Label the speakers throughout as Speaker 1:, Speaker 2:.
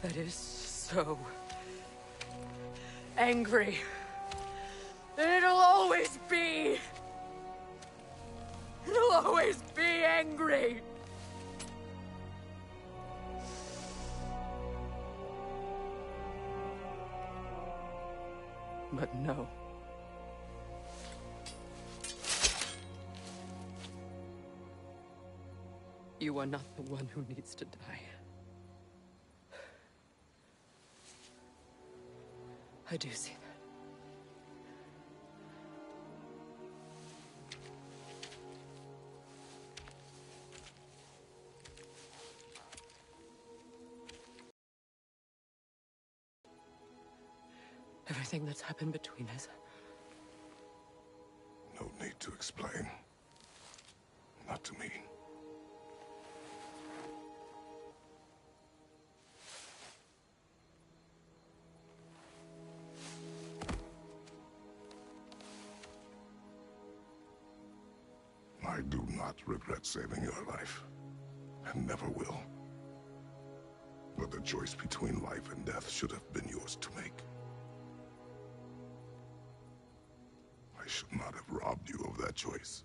Speaker 1: that is so angry. And it'll always be. It'll always be angry. But no. You are not the one who needs to die. I do see that. Everything that's happened between us.
Speaker 2: No need to explain. Not to me. I do not regret saving your life, and never will. But the choice between life and death should have been yours to make. I should not have robbed you of that choice.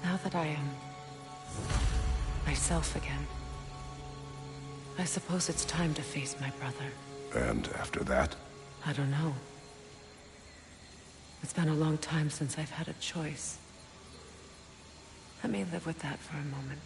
Speaker 3: Now that I am myself again, I suppose it's time to face my brother.
Speaker 2: And after that?
Speaker 3: I don't know. It's been a long time since I've had a choice. Let me live with that for a moment.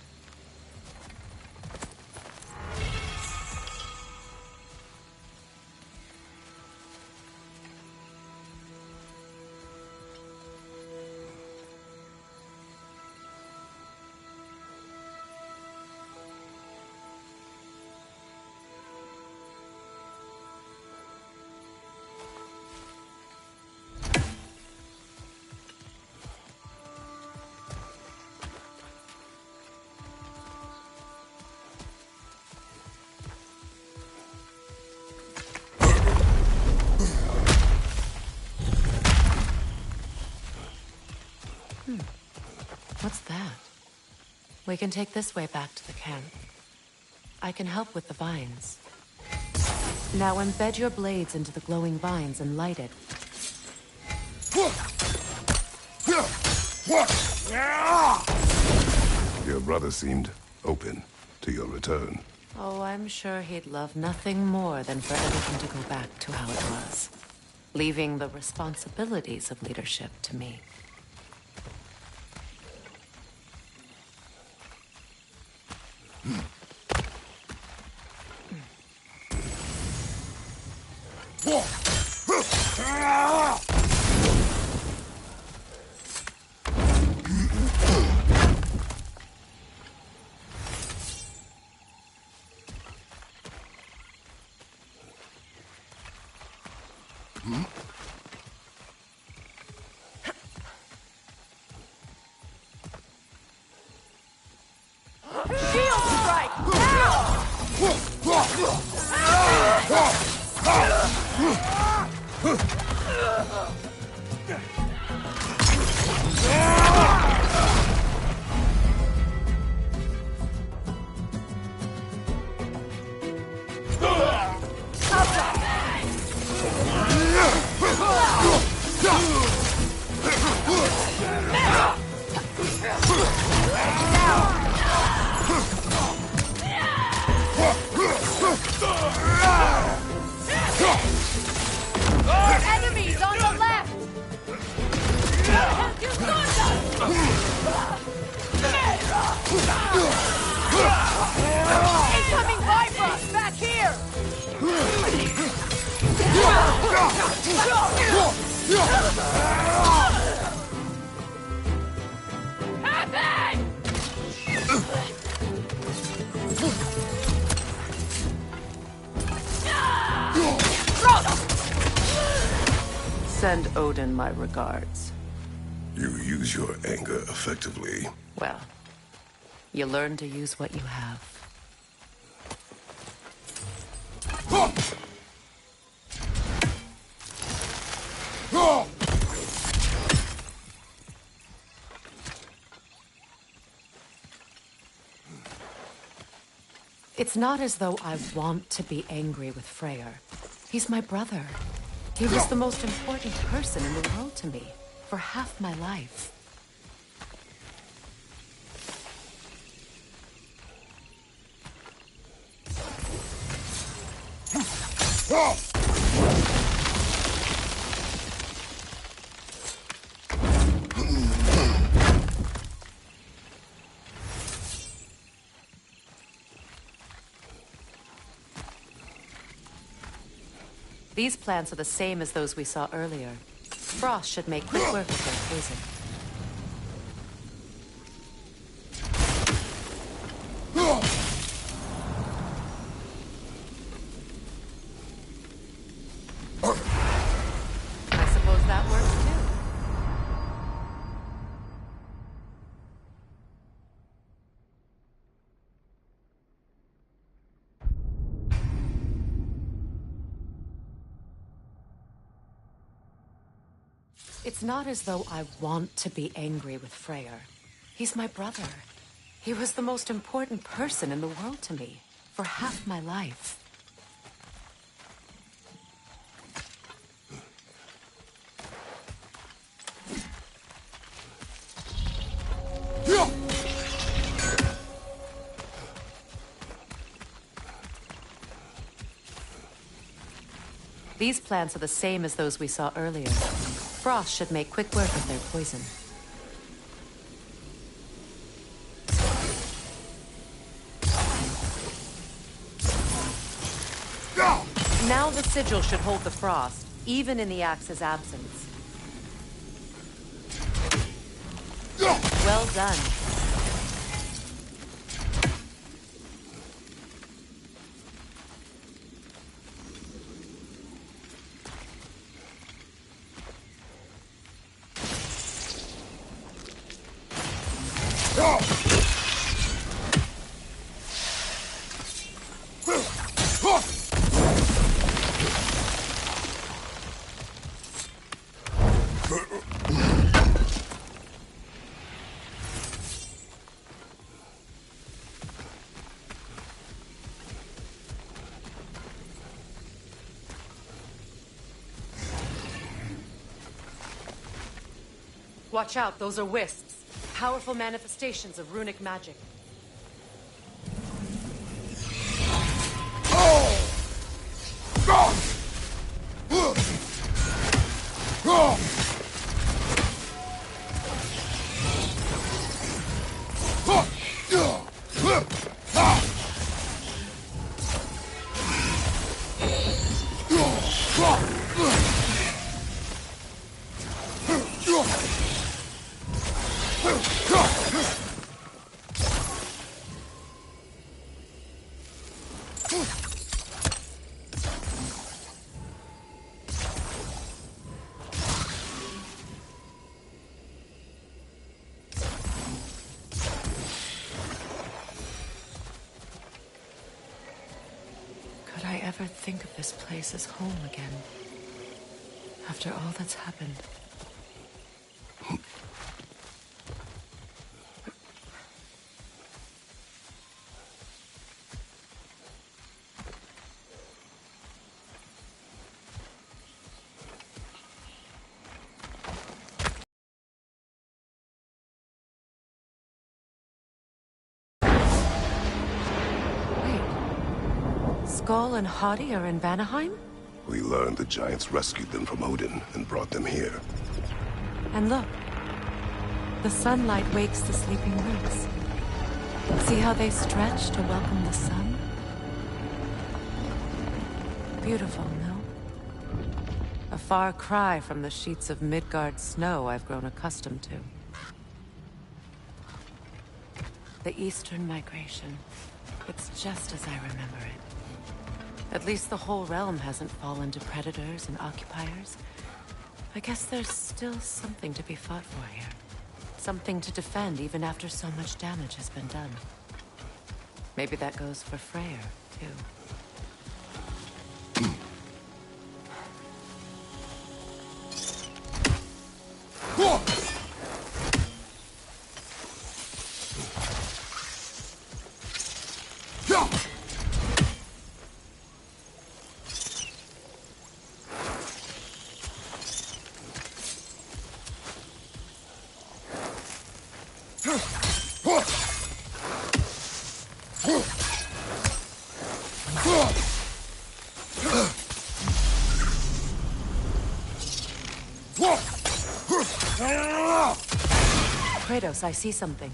Speaker 3: What's that? We can take this way back to the camp. I can help with the vines. Now embed your blades into the glowing vines and light it.
Speaker 2: Your brother seemed open to your return.
Speaker 3: Oh, I'm sure he'd love nothing more than for everything to go back to how it was, leaving the responsibilities of leadership to me. Send Odin my regards.
Speaker 2: You use your anger effectively.
Speaker 3: Well, you learn to use what you have. It's not as though I want to be angry with Freyr. He's my brother. He was the most important person in the world to me for half my life. These plants are the same as those we saw earlier. Frost should make quick work of their poison. I suppose that works too. It's not as though I want to be angry with Freyr. He's my brother. He was the most important person in the world to me for half my life. These plants are the same as those we saw earlier. Frost should make quick work of their poison. Now the sigil should hold the frost, even in the axe's absence. Well done. Watch out, those are wisps. Powerful manifestations of runic magic. Could I ever think of this place as home again? After all that's happened. Skull and Hadi are in Vanaheim?
Speaker 2: We learned the giants rescued them from Odin and brought them here.
Speaker 3: And look. The sunlight wakes the sleeping roots. See how they stretch to welcome the sun? Beautiful, no? A far cry from the sheets of Midgard snow I've grown accustomed to. The Eastern migration. It's just as I remember it. At least the whole realm hasn't fallen to predators and occupiers. I guess there's still something to be fought for here. Something to defend even after so much damage has been done. Maybe that goes for Freyr, too. Kratos, I see something.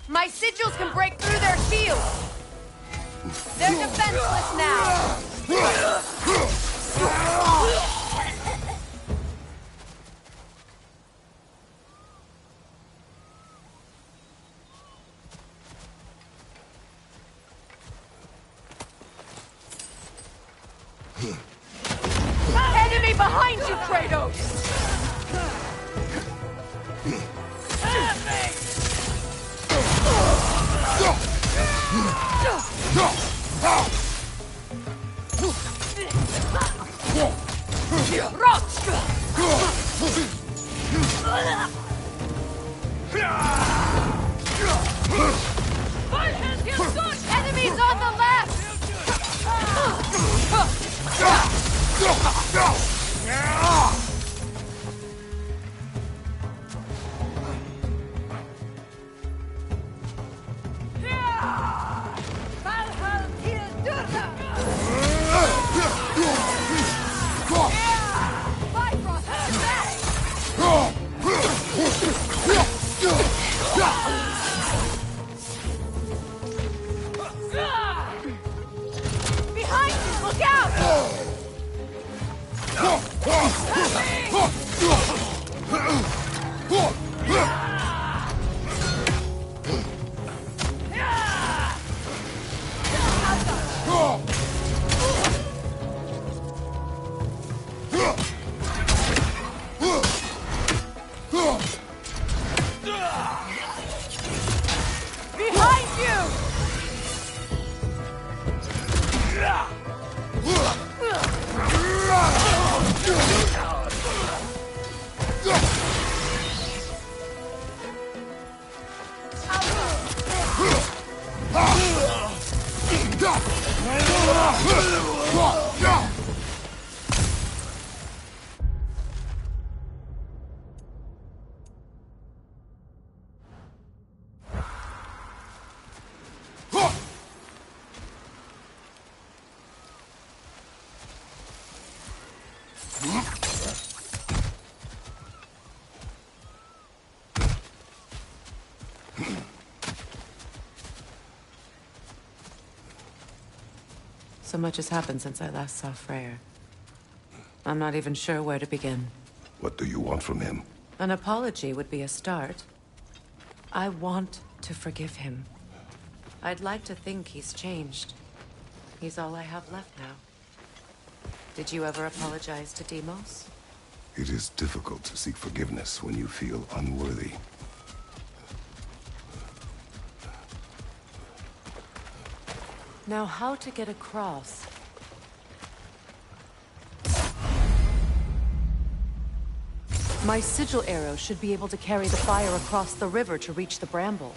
Speaker 3: My sigils can break through their shield! They're defenseless now! Enemy behind you, Kratos! Enemies on the left! Behind you, look out! Behind you! So much has happened since I last saw Freyr. I'm not even sure where to begin.
Speaker 2: What do you want from him?
Speaker 3: An apology would be a start. I want to forgive him. I'd like to think he's changed. He's all I have left now. Did you ever apologize to Deimos?
Speaker 2: It is difficult to seek forgiveness when you feel unworthy.
Speaker 3: Now, how to get across? My sigil arrow should be able to carry the fire across the river to reach the bramble.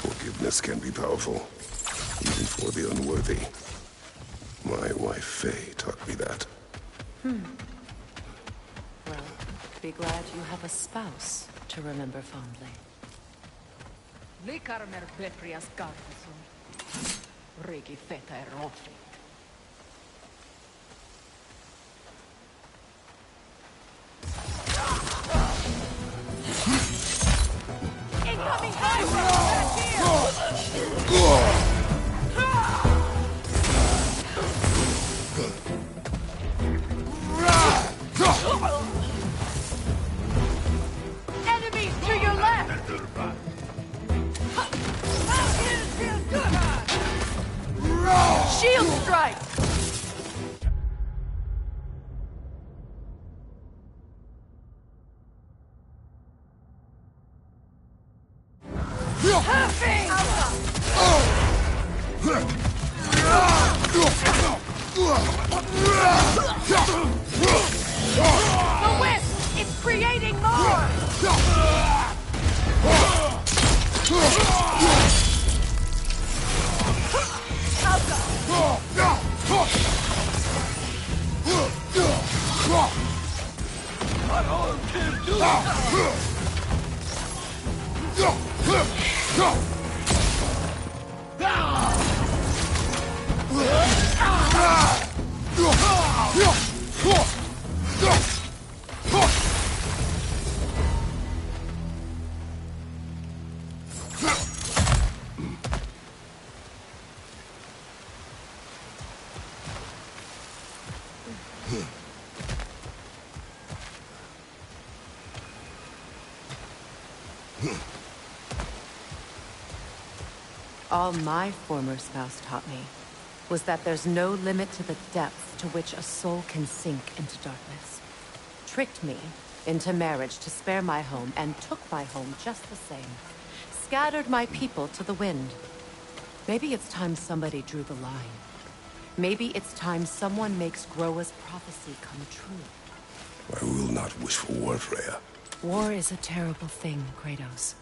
Speaker 2: Forgiveness can be powerful, even for the unworthy. My wife, Faye, taught me that.
Speaker 3: Well, be glad you have a spouse to remember fondly.
Speaker 4: Likarmer Petrias Gardason. Rigi Feta Rofi. Incoming enemies to your left! Shield strike! The wisp! It's creating more!
Speaker 3: All my former spouse taught me was that there's no limit to the depth to which a soul can sink into darkness. Tricked me into marriage to spare my home and took my home just the same. Scattered my people to the wind. Maybe it's time somebody drew the line. Maybe it's time someone makes Groa's prophecy come true.
Speaker 2: I will not wish for war, Freya.
Speaker 3: War is a terrible thing, Kratos.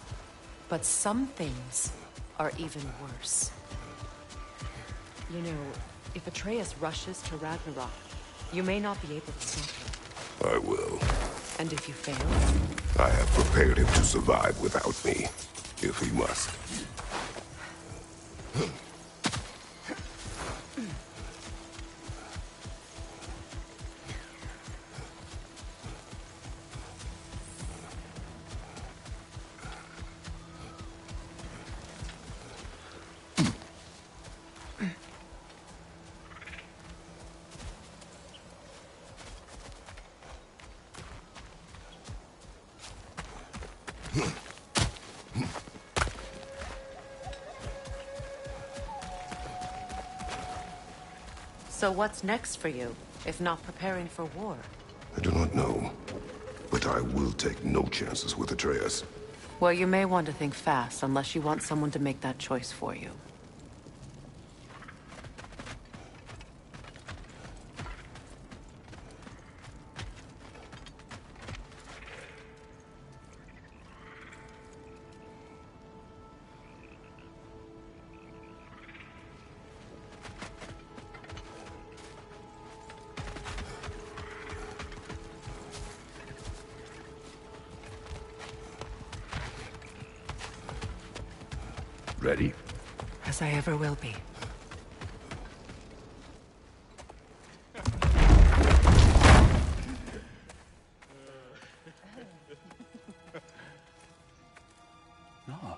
Speaker 3: But some things are even worse. You know, if Atreus rushes to Ragnarok, you may not be able to stop him.
Speaker 2: I will.
Speaker 3: And if you fail?
Speaker 2: I have prepared him to survive without me, if he must.
Speaker 3: So what's next for you, if not preparing for war?
Speaker 2: I do not know, but I will take no chances with Atreus.
Speaker 3: Well, you may want to think fast, unless you want someone to make that choice for you.
Speaker 2: Ready?
Speaker 3: As I ever will be.
Speaker 5: No.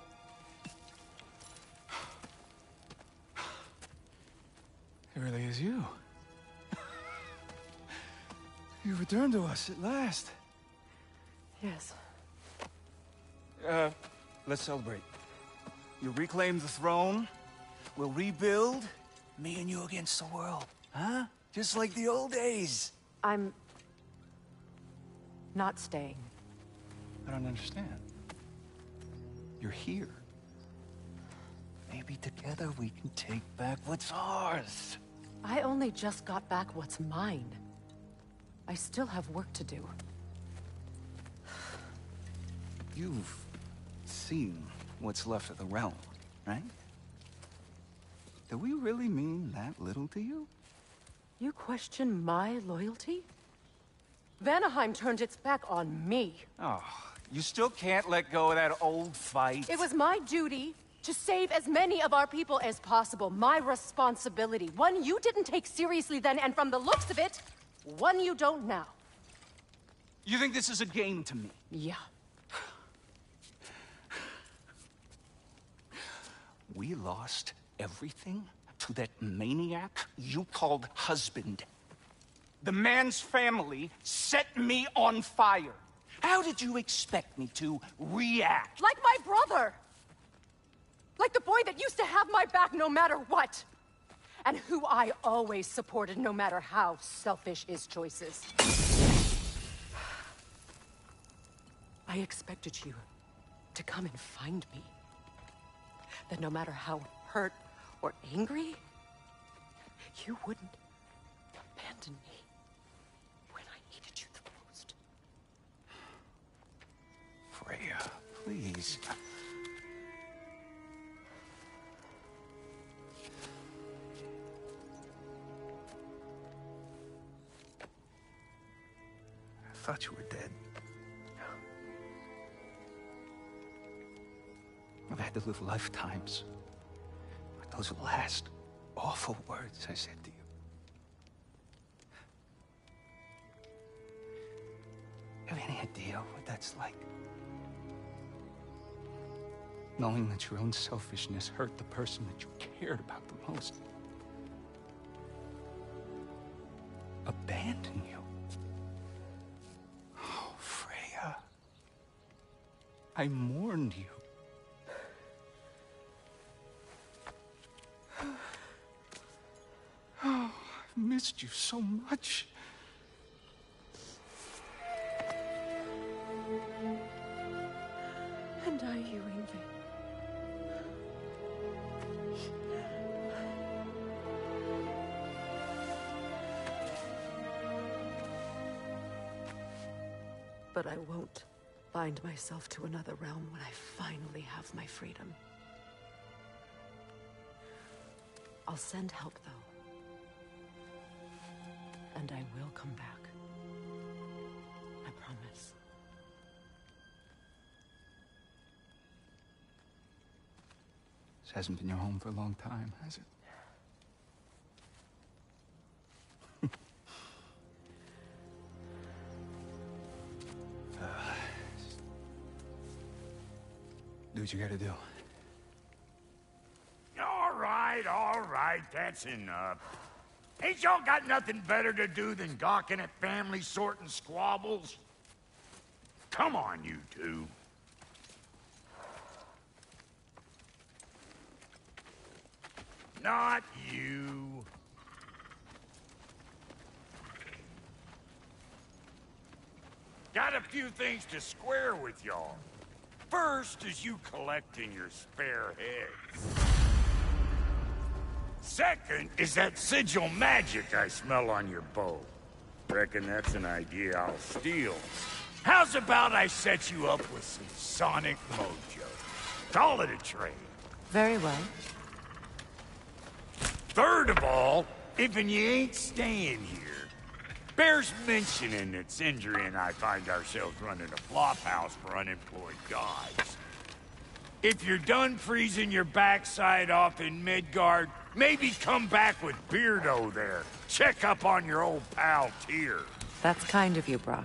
Speaker 5: It really is you. You returned to us at last.
Speaker 3: Yes.
Speaker 5: Let's celebrate. You reclaim the throne, we'll rebuild, me and you against the world. Huh? Just like the old days.
Speaker 3: I'm not staying.
Speaker 5: I don't understand. You're here. Maybe together we can take back what's ours.
Speaker 3: I only just got back what's mine. I still have work to do.
Speaker 5: You've seen what's left of the realm, right? Do we really mean that little to you?
Speaker 3: You question my loyalty? Vanaheim turned its back on me.
Speaker 5: Oh, you still can't let go of that old fight?
Speaker 3: It was my duty to save as many of our people as possible. My responsibility. One you didn't take seriously then, and from the looks of it, one you don't now.
Speaker 5: You think this is a game to me?
Speaker 3: Yeah.
Speaker 5: We lost everything to that maniac you called husband. The man's family set me on fire. How did you expect me to react?
Speaker 3: Like my brother! Like the boy that used to have my back no matter what! And who I always supported no matter how selfish his choices. I expected you to come and find me. That no matter how hurt or angry, you wouldn't abandon me when I needed you the most.
Speaker 5: Freya, please. I thought you were dead. I've had to live lifetimes. Like those last awful words I said to you. Have any idea what that's like? Knowing that your own selfishness hurt the person that you cared about the most. Abandon you. Oh, Freya. I mourned you. Oh, I've missed you so much.
Speaker 3: And I, you, Ingvi. But I won't bind myself to another realm when I finally have my freedom. I'll send help, though. And I will come back. I promise.
Speaker 5: This hasn't been your home for a long time, has it? Do what you gotta do.
Speaker 6: All right, that's enough. Ain't y'all got nothing better to do than gawking at family sorting squabbles? Come on, you two. Not you. Got a few things to square with y'all. First is you collecting your spare heads. Second is that sigil magic I smell on your bow. Reckon that's an idea I'll steal. How's about I set you up with some sonic mojo? Call it a trade.
Speaker 3: Very well.
Speaker 6: Third of all, if you ain't staying here, bears mentioning that Sindri and I find ourselves running a flophouse for unemployed gods. If you're done freezing your backside off in Midgard, maybe come back with Beardo there. Check up on your old pal Tyr.
Speaker 3: That's kind of you, Brock.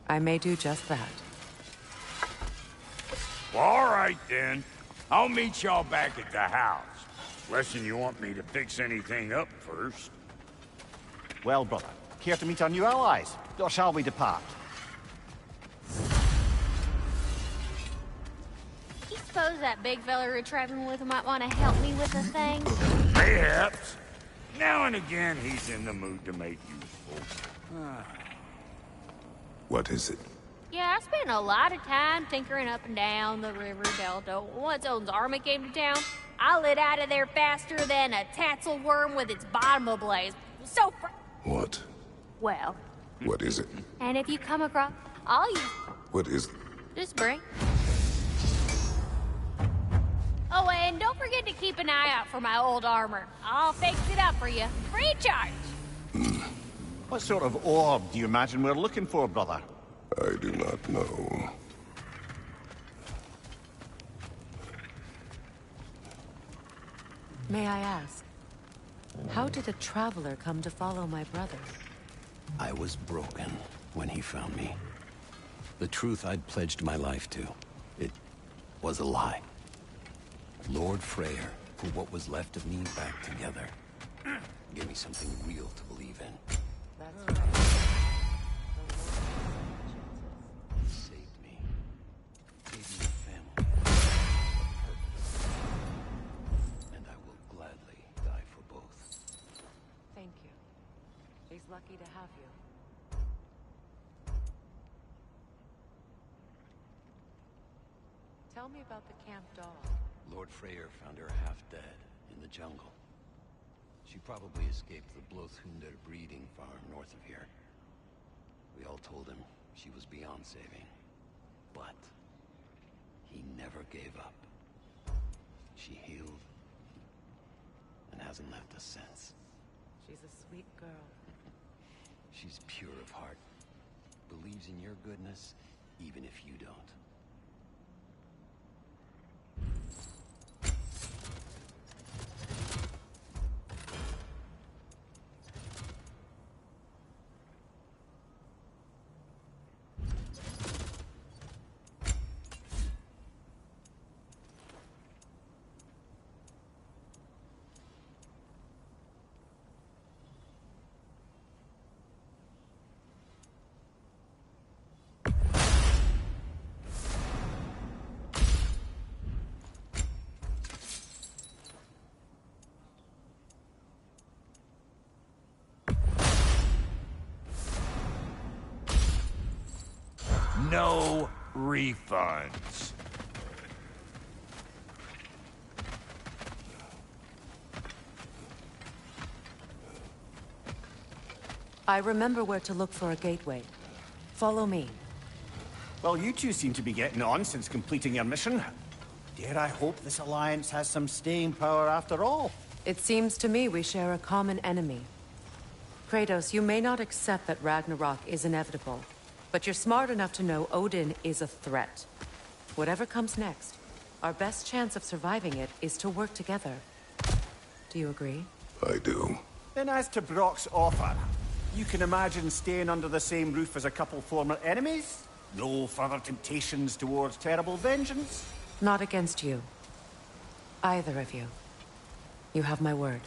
Speaker 3: I may do just that.
Speaker 6: Well, all right then. I'll meet y'all back at the house. Unless you want me to fix anything up first.
Speaker 7: Well, brother, care to meet our new allies? Or shall we depart?
Speaker 8: You suppose that big fella you're traveling with might want to help me with a thing?
Speaker 6: Perhaps. Now and again, he's in the mood to make useful.
Speaker 2: What is it?
Speaker 8: Yeah, I spent a lot of time tinkering up and down the river delta. Once Odin's army came to town, I lit out of there faster than a tassel worm with its bottom ablaze. So
Speaker 2: What?
Speaker 8: well.
Speaker 2: What is it?
Speaker 8: And if you come across, I'll use
Speaker 2: What is it?
Speaker 8: this bring. Oh, and don't forget to keep an eye out for my old armor. I'll fix it up for you. Free charge.
Speaker 7: What sort of orb do you imagine we're looking for, brother?
Speaker 2: I do not know.
Speaker 3: May I ask, how did a traveler come to follow my brother?
Speaker 9: I was broken when he found me. The truth I'd pledged my life to, it was a lie. Lord Freyr put what was left of me back together. Gave me something real to believe in.
Speaker 3: That's right.
Speaker 9: He saved me. Gave me a family. A purpose. And I will gladly die for both.
Speaker 3: Thank you. He's lucky to have you. Tell me about the camp dog.
Speaker 9: Lord Freyr found her half dead in the jungle. She probably escaped the Blothhunder breeding farm north of here. We all told him she was beyond saving. But he never gave up. She healed and hasn't left us since.
Speaker 3: She's a sweet girl.
Speaker 9: She's pure of heart. Believes in your goodness, even if you don't.
Speaker 6: No refunds.
Speaker 3: I remember where to look for a gateway. Follow me.
Speaker 7: Well, you two seem to be getting on since completing your mission. Dare I hope this alliance has some staying power after all?
Speaker 3: It seems to me we share a common enemy. Kratos, you may not accept that Ragnarok is inevitable, but you're smart enough to know Odin is a threat. Whatever comes next, our best chance of surviving it is to work together. Do you agree?
Speaker 2: I do.
Speaker 7: Then as to Brock's offer, you can imagine staying under the same roof as a couple former enemies? No further temptations towards terrible vengeance?
Speaker 3: Not against you. Either of you. You have my word.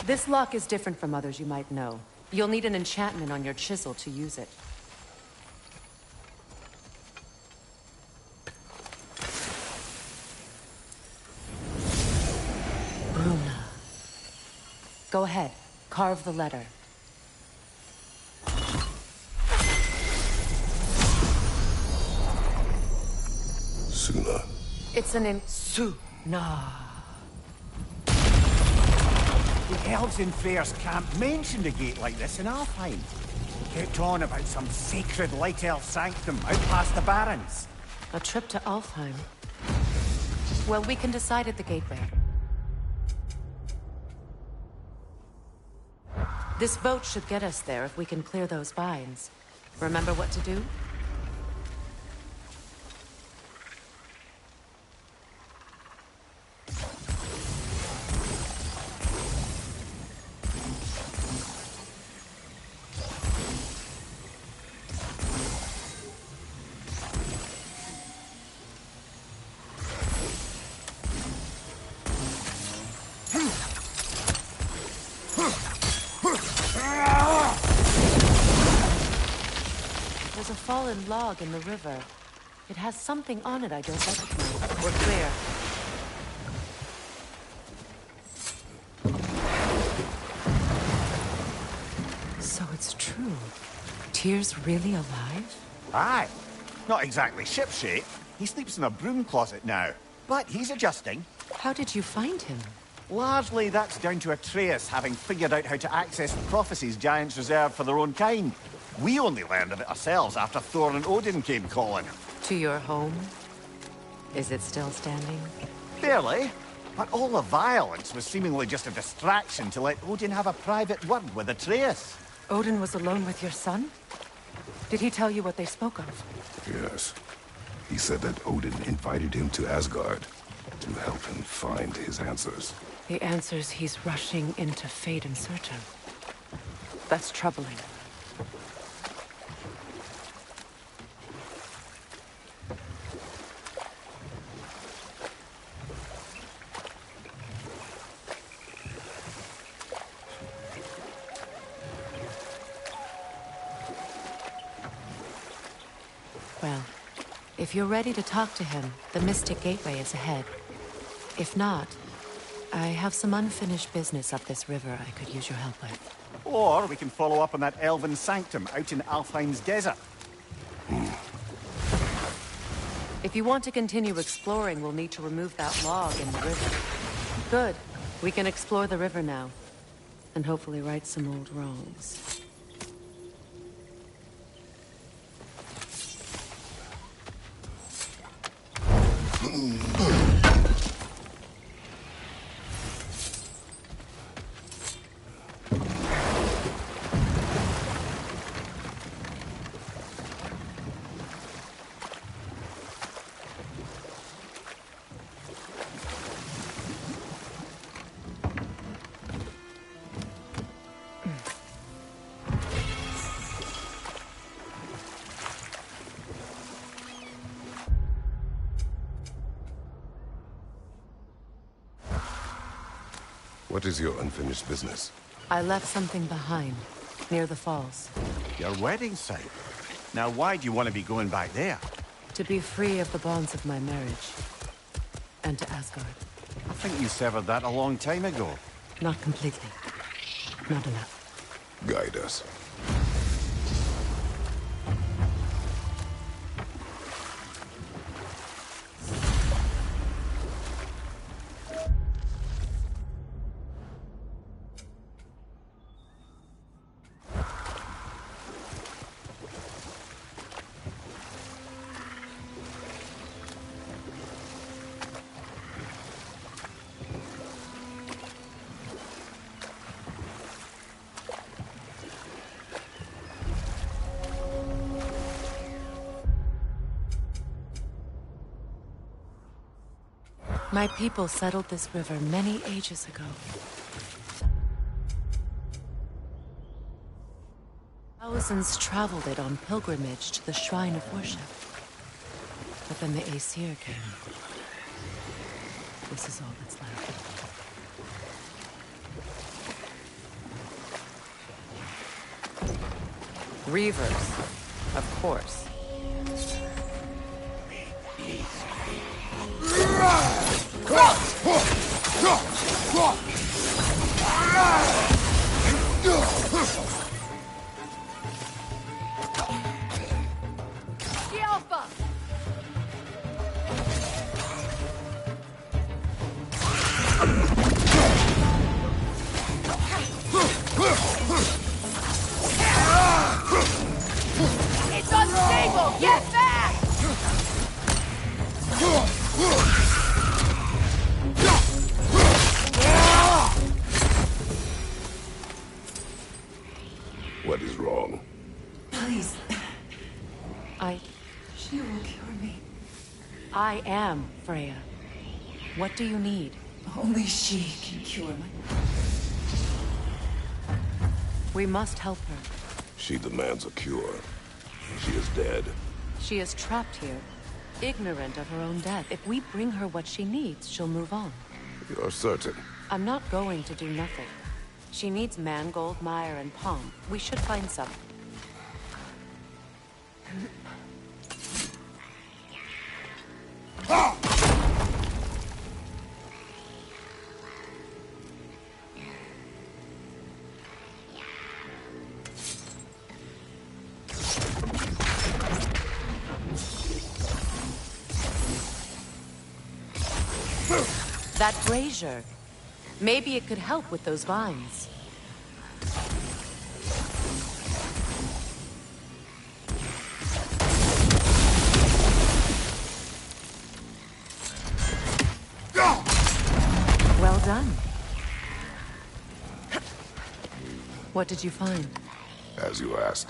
Speaker 3: This lock is different from others you might know. You'll need an enchantment on your chisel to use it. Bruna. Go ahead. Carve the letter.
Speaker 2: Suna.
Speaker 3: It's an Suna.
Speaker 7: The elves in Freyr's camp mentioned a gate like this in Alfheim. Kept on about some sacred light elf sanctum out past the Barrens.
Speaker 3: A trip to Alfheim. Well, we can decide at the gateway. This boat should get us there if we can clear those vines. Remember what to do? There's a fallen log in the river. It has something on it I don't recognize. We're clear. So it's true. Tyr's really alive?
Speaker 7: Aye. Not exactly shipshape. He sleeps in a broom closet now. But he's adjusting.
Speaker 3: How did you find him?
Speaker 7: Largely, that's down to Atreus having figured out how to access the prophecies giants reserve for their own kind. We only learned of it ourselves after Thor and Odin came calling.
Speaker 3: To your home? Is it still standing?
Speaker 7: Barely. But all the violence was seemingly just a distraction to let Odin have a private word with Atreus.
Speaker 3: Odin was alone with your son? Did he tell you what they spoke of?
Speaker 2: Yes. He said that Odin invited him to Asgard to help him find his answers.
Speaker 3: The answers he's rushing into fate in search of. That's troubling. Well, if you're ready to talk to him, the Mystic Gateway is ahead. If not, I have some unfinished business up this river I could use your help with.
Speaker 7: Or we can follow up on that elven sanctum out in Alfheim's desert.
Speaker 3: If you want to continue exploring, we'll need to remove that log in the river. Good. We can explore the river now. And hopefully right some old wrongs.
Speaker 2: What is your unfinished business?
Speaker 3: I left something behind, near the falls.
Speaker 7: Your wedding site. Now why do you want to be going back there?
Speaker 3: To be free of the bonds of my marriage. And to Asgard.
Speaker 7: I think you severed that a long time ago.
Speaker 3: Not completely. Not enough.
Speaker 2: Guide us.
Speaker 3: My people settled this river many ages ago. Thousands traveled it on pilgrimage to the shrine of worship. But then the Aesir came. This is all that's left. Reavers, of course.
Speaker 4: The Alpha! It's unstable! Get back!
Speaker 2: What is wrong?
Speaker 10: Please,
Speaker 3: She
Speaker 10: will cure me.
Speaker 3: I am Freya. What do you need?
Speaker 10: Only she can cure me.
Speaker 3: We must help her.
Speaker 2: She demands a cure. She is dead.
Speaker 3: She is trapped here, ignorant of her own death. If we bring her what she needs, she'll move on.
Speaker 2: You're certain?
Speaker 3: I'm not going to do nothing. She needs mangold, mire, and palm. We should find some. That brazier. Maybe it could help with those vines. Well done. What did you find?
Speaker 2: As you asked.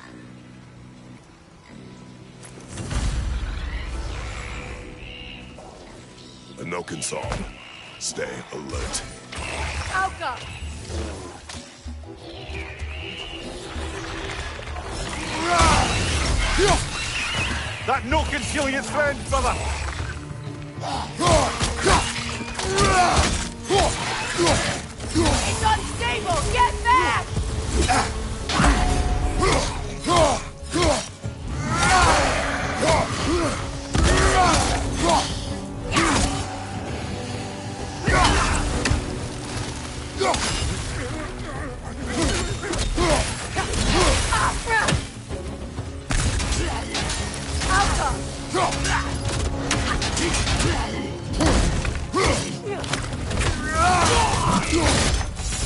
Speaker 2: Enokin song. Stay alert.
Speaker 4: Alka!
Speaker 7: That Nokin's healing its friends, brother!
Speaker 4: It's unstable! Get back!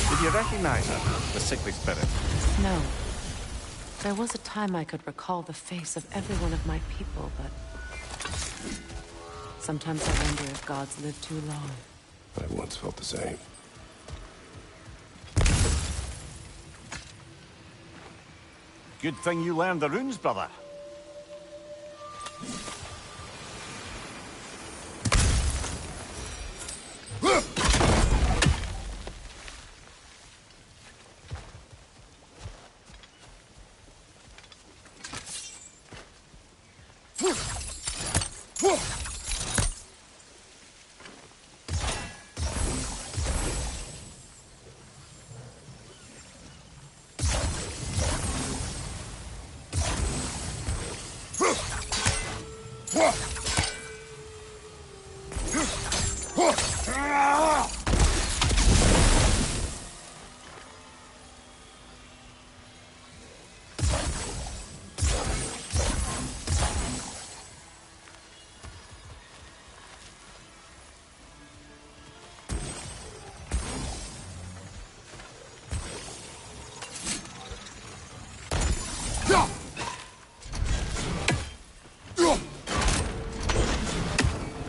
Speaker 7: Did you recognize her, the sickly spirit?
Speaker 3: No. There was a time I could recall the face of every one of my people, but... sometimes I wonder if gods live too long.
Speaker 2: I once felt the same.
Speaker 7: Good thing you learned the runes, brother.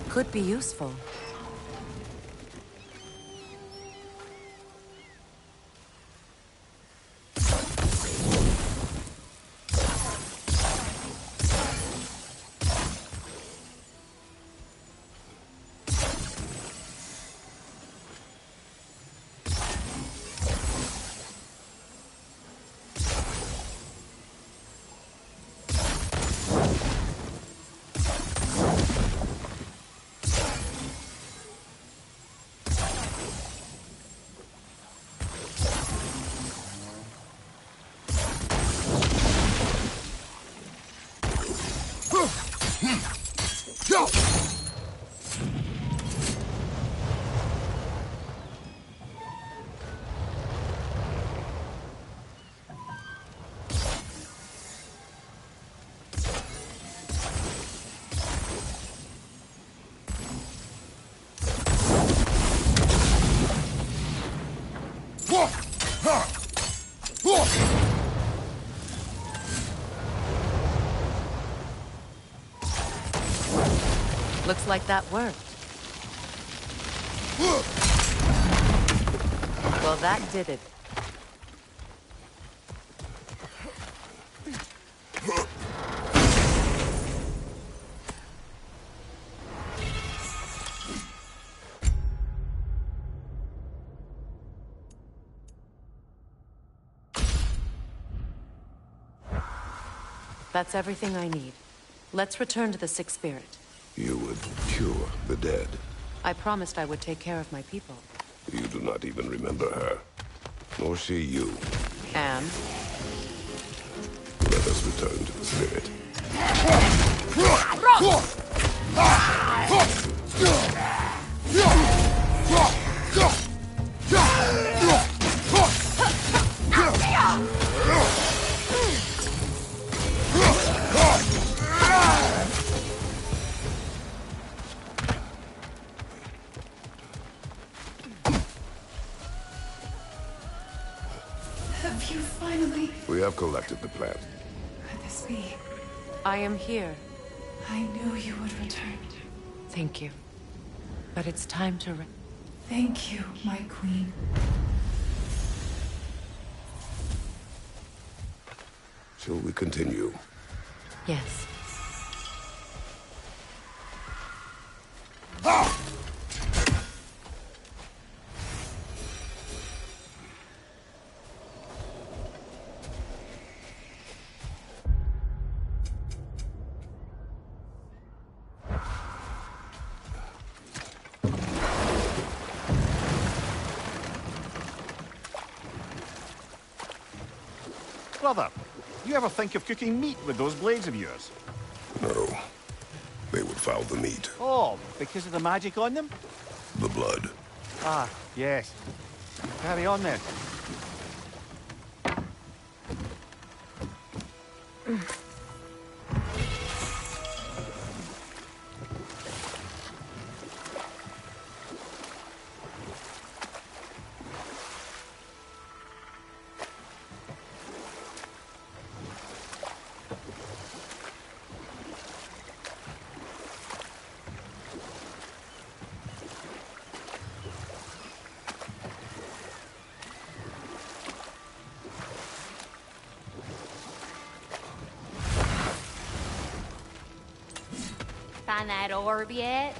Speaker 3: Could be useful. Looks like that worked. Well, that did it. That's everything I need. Let's return to the Sixth Spirit.
Speaker 2: You would cure the dead.
Speaker 3: I promised I would take care of my people.
Speaker 2: You do not even remember her. Nor she you.
Speaker 3: And?
Speaker 2: Let us return to the Spirit.
Speaker 10: Have you finally...
Speaker 2: We have collected the plant.
Speaker 10: Could this be?
Speaker 3: I am here.
Speaker 10: I knew you would return.
Speaker 3: Thank you. But it's time to
Speaker 10: Thank you, my queen.
Speaker 2: Shall we continue?
Speaker 3: Yes.
Speaker 7: Brother, you ever think of cooking meat with those blades of yours?
Speaker 2: No. They would foul the meat.
Speaker 7: Oh, because of the magic on them?
Speaker 2: The blood.
Speaker 7: Ah, yes. Carry on then.
Speaker 8: Find that orb yet?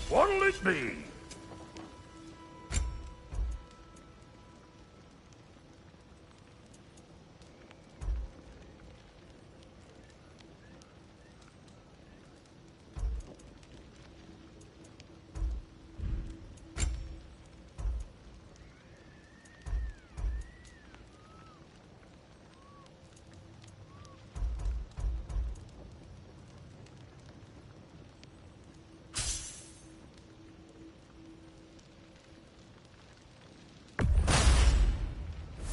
Speaker 6: What'll it be?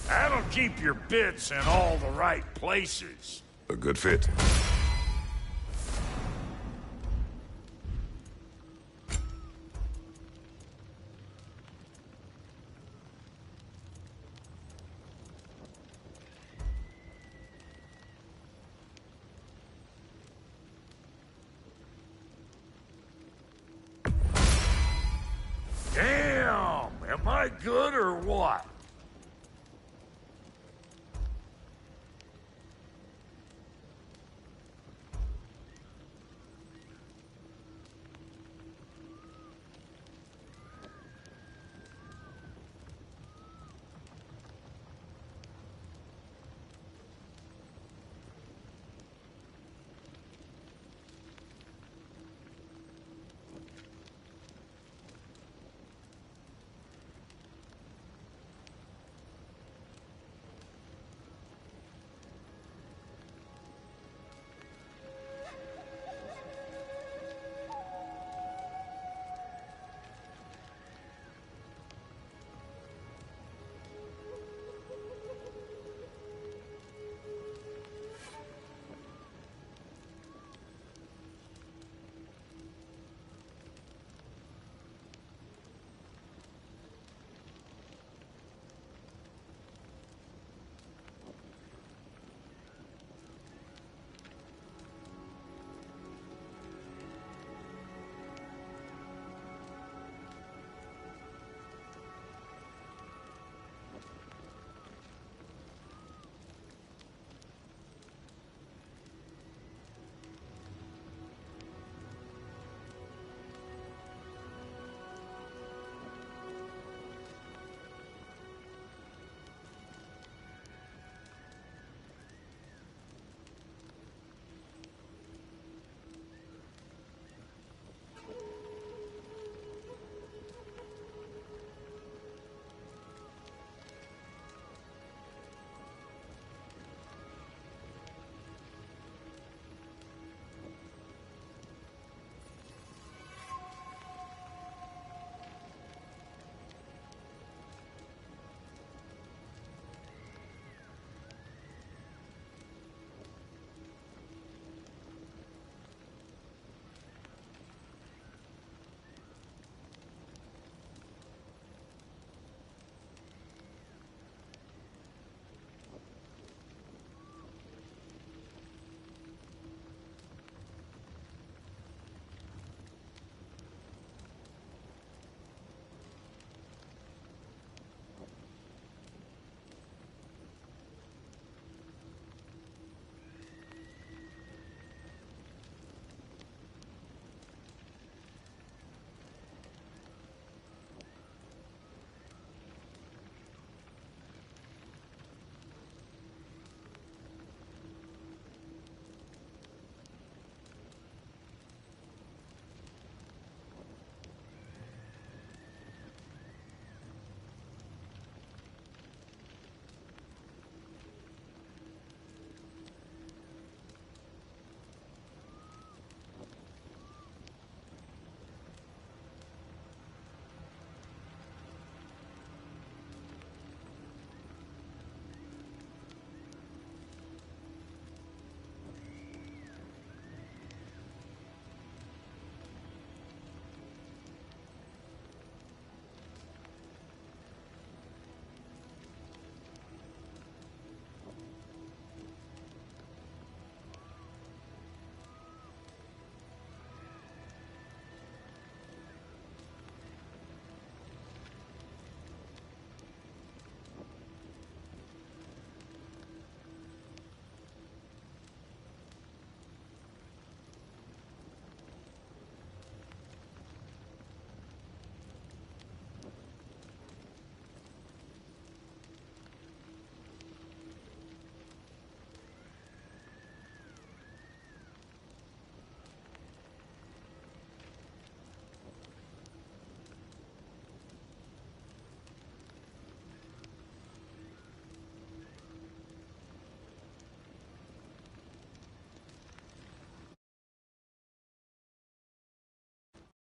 Speaker 6: That'll keep your bits in all the right places.
Speaker 2: A good fit.
Speaker 6: Damn! Am I good or what?